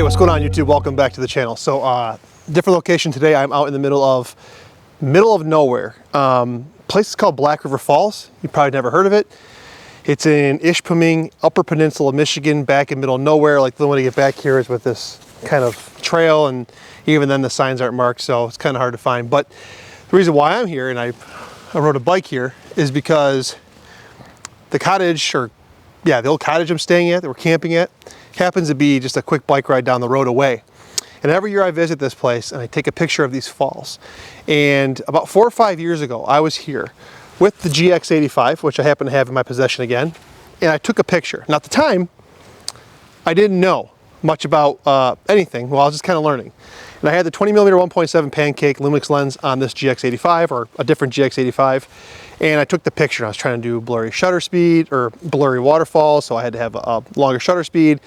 what's going on YouTube? Welcome back to the channel. So different location today. I'm out in the middle of nowhere. Place is called Black River Falls. You probably never heard of it. It's in Ishpeming, Upper Peninsula, Michigan, back in middle of nowhere. Like the only way to get back here is with this kind of trail, and even then the signs aren't marked, so it's kind of hard to find. But the reason why I'm here and I rode a bike here is because the cottage, or yeah, the old cottage I'm staying at, that we're camping at, happens to be just a quick bike ride down the road away. And every year I visit this place and I take a picture of these falls. And about 4 or 5 years ago, I was here with the GX85, which I happen to have in my possession again, and I took a picture. Now at the time, I didn't know much about anything. Well, I was just kind of learning. And I had the 20mm 1.7 pancake Lumix lens on this GX85, or a different GX85, and I took the picture. I was trying to do blurry shutter speed, or blurry waterfall, so I had to have a longer shutter speed.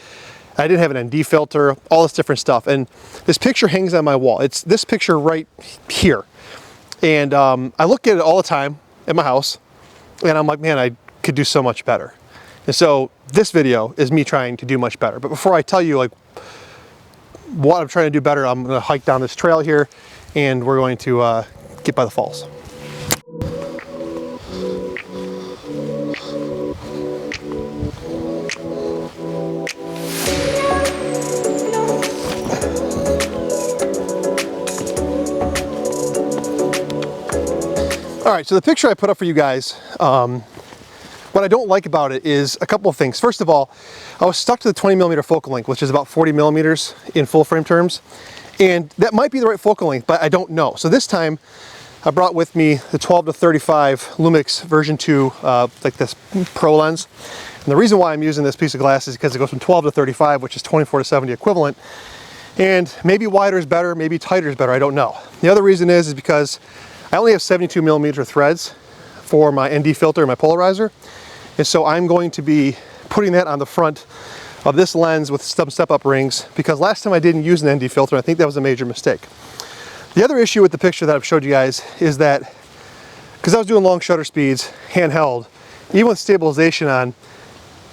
I didn't have an ND filter, all this different stuff. And this picture hangs on my wall. It's this picture right here. And I look at it all the time at my house, and I'm like, man, I could do so much better. And so this video is me trying to do much better. But before I tell you like what I'm trying to do better, I'm gonna hike down this trail here, and we're going to get by the falls. All right, so the picture I put up for you guys, what I don't like about it is a couple of things. First of all, I was stuck to the 20mm focal length, which is about 40mm in full frame terms. And that might be the right focal length, but I don't know. So this time I brought with me the 12 to 35 Lumix version 2, like this pro lens. And the reason why I'm using this piece of glass is because it goes from 12 to 35, which is 24 to 70 equivalent. And maybe wider is better, maybe tighter is better, I don't know. The other reason is because I only have 72mm threads for my ND filter and my polarizer. And so I'm going to be putting that on the front of this lens with some step-up rings, because last time I didn't use an ND filter, and I think that was a major mistake. The other issue with the picture that I've showed you guys is that, because I was doing long shutter speeds, handheld, even with stabilization on,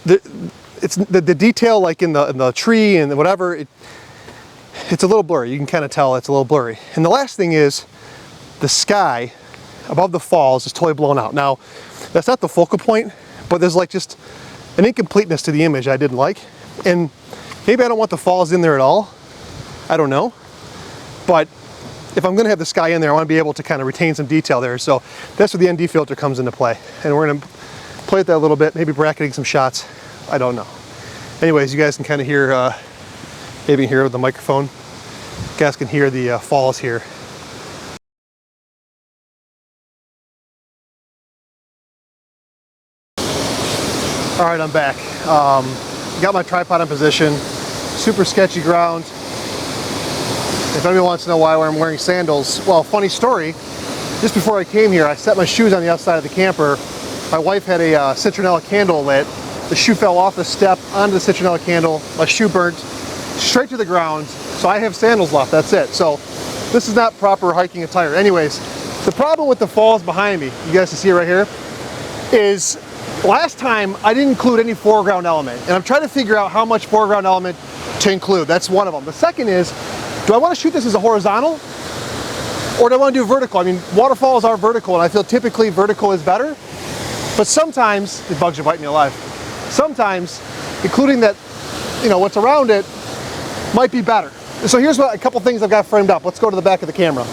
the detail like in the tree and whatever, it's a little blurry. You can kind of tell it's a little blurry. And the last thing is, the sky above the falls is totally blown out. Now, that's not the focal point, but there's like just an incompleteness to the image I didn't like. And maybe I don't want the falls in there at all. I don't know. But if I'm gonna have the sky in there, I wanna be able to kind of retain some detail there. So that's where the ND filter comes into play. And we're gonna play with that a little bit, maybe bracketing some shots. I don't know. Anyways, you guys can kind of hear, maybe hear with the microphone. You guys can hear the falls here. All right, I'm back. Got my tripod in position. Super sketchy ground. If anybody wants to know why I'm wearing sandals, well, funny story. Just before I came here, I set my shoes on the outside of the camper. My wife had a citronella candle lit. The shoe fell off the step onto the citronella candle. My shoe burnt straight to the ground. So I have sandals left, that's it. So this is not proper hiking attire. Anyways, the problem with the falls behind me, you guys can see it right here, is last time I didn't include any foreground element, and I'm trying to figure out how much foreground element to include. That's one of them. The second is, do I want to shoot this as a horizontal, or do I want to do vertical? I mean, waterfalls are vertical, and I feel typically vertical is better, but sometimes, the bugs are biting me alive, sometimes including that, you know, what's around it might be better. So here's a couple things I've got framed up. Let's go to the back of the camera.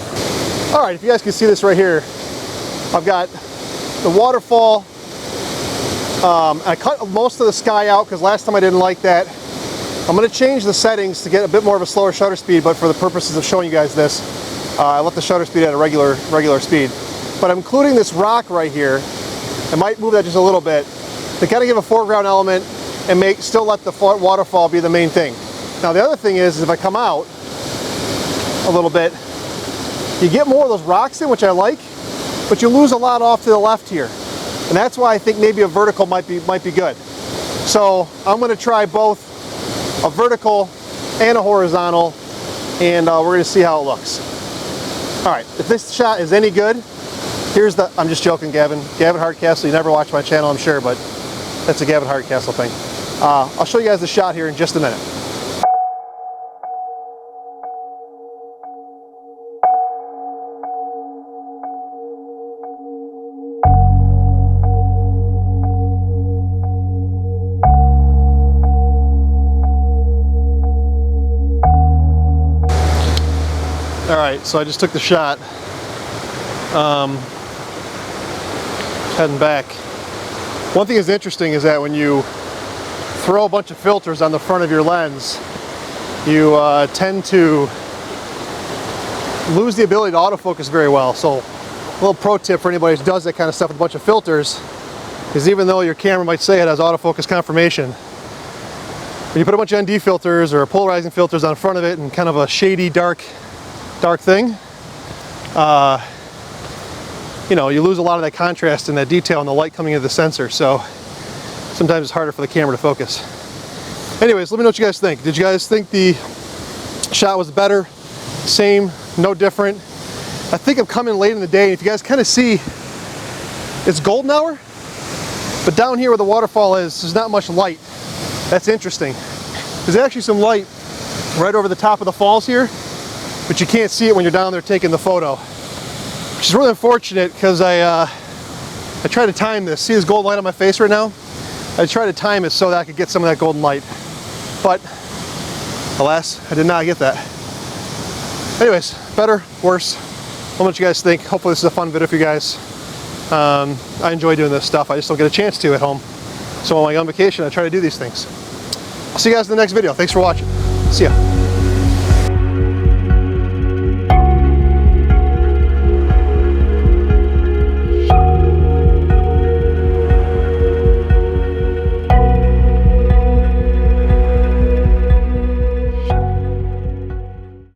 All right, if you guys can see this right here, I've got the waterfall. I cut most of the sky out because last time I didn't like that. I'm going to change the settings to get a bit more of a slower shutter speed, but for the purposes of showing you guys this, I left the shutter speed at a regular speed. But I'm including this rock right here. I might move that just a little bit to kind of give a foreground element and still let the waterfall be the main thing. Now the other thing is if I come out a little bit, you get more of those rocks in, which I like, but you lose a lot off to the left here. And that's why I think maybe a vertical might be good. So I'm going to try both a vertical and a horizontal, and we're going to see how it looks. All right, if this shot is any good, here's the, I'm just joking, Gavin Hardcastle. You never watch my channel, I'm sure, but that's a Gavin Hardcastle thing. I'll show you guys the shot here in just a minute. All right, so I just took the shot. Heading back. One thing that's interesting is that when you throw a bunch of filters on the front of your lens, you tend to lose the ability to autofocus very well. So a little pro tip for anybody who does that kind of stuff with a bunch of filters is, even though your camera might say it has autofocus confirmation, when you put a bunch of ND filters or polarizing filters on front of it and kind of a shady dark thing, you know, you lose a lot of that contrast and that detail and the light coming into the sensor, so sometimes it's harder for the camera to focus. Anyways, let me know what you guys think. Did you guys think the shot was better, same, no different? I think I'm coming late in the day, and if you guys kind of see, it's golden hour, but down here where the waterfall is, there's not much light. That's interesting. There's actually some light right over the top of the falls here, but you can't see it when you're down there taking the photo, which is really unfortunate, because I tried to time this. See this golden light on my face right now? I tried to time it so that I could get some of that golden light, but alas, I did not get that. Anyways, better, worse, I don't know what you guys think. Hopefully this is a fun video for you guys. I enjoy doing this stuff. I just don't get a chance to at home. So when I'm on vacation, I try to do these things. I'll see you guys in the next video. Thanks for watching. See ya.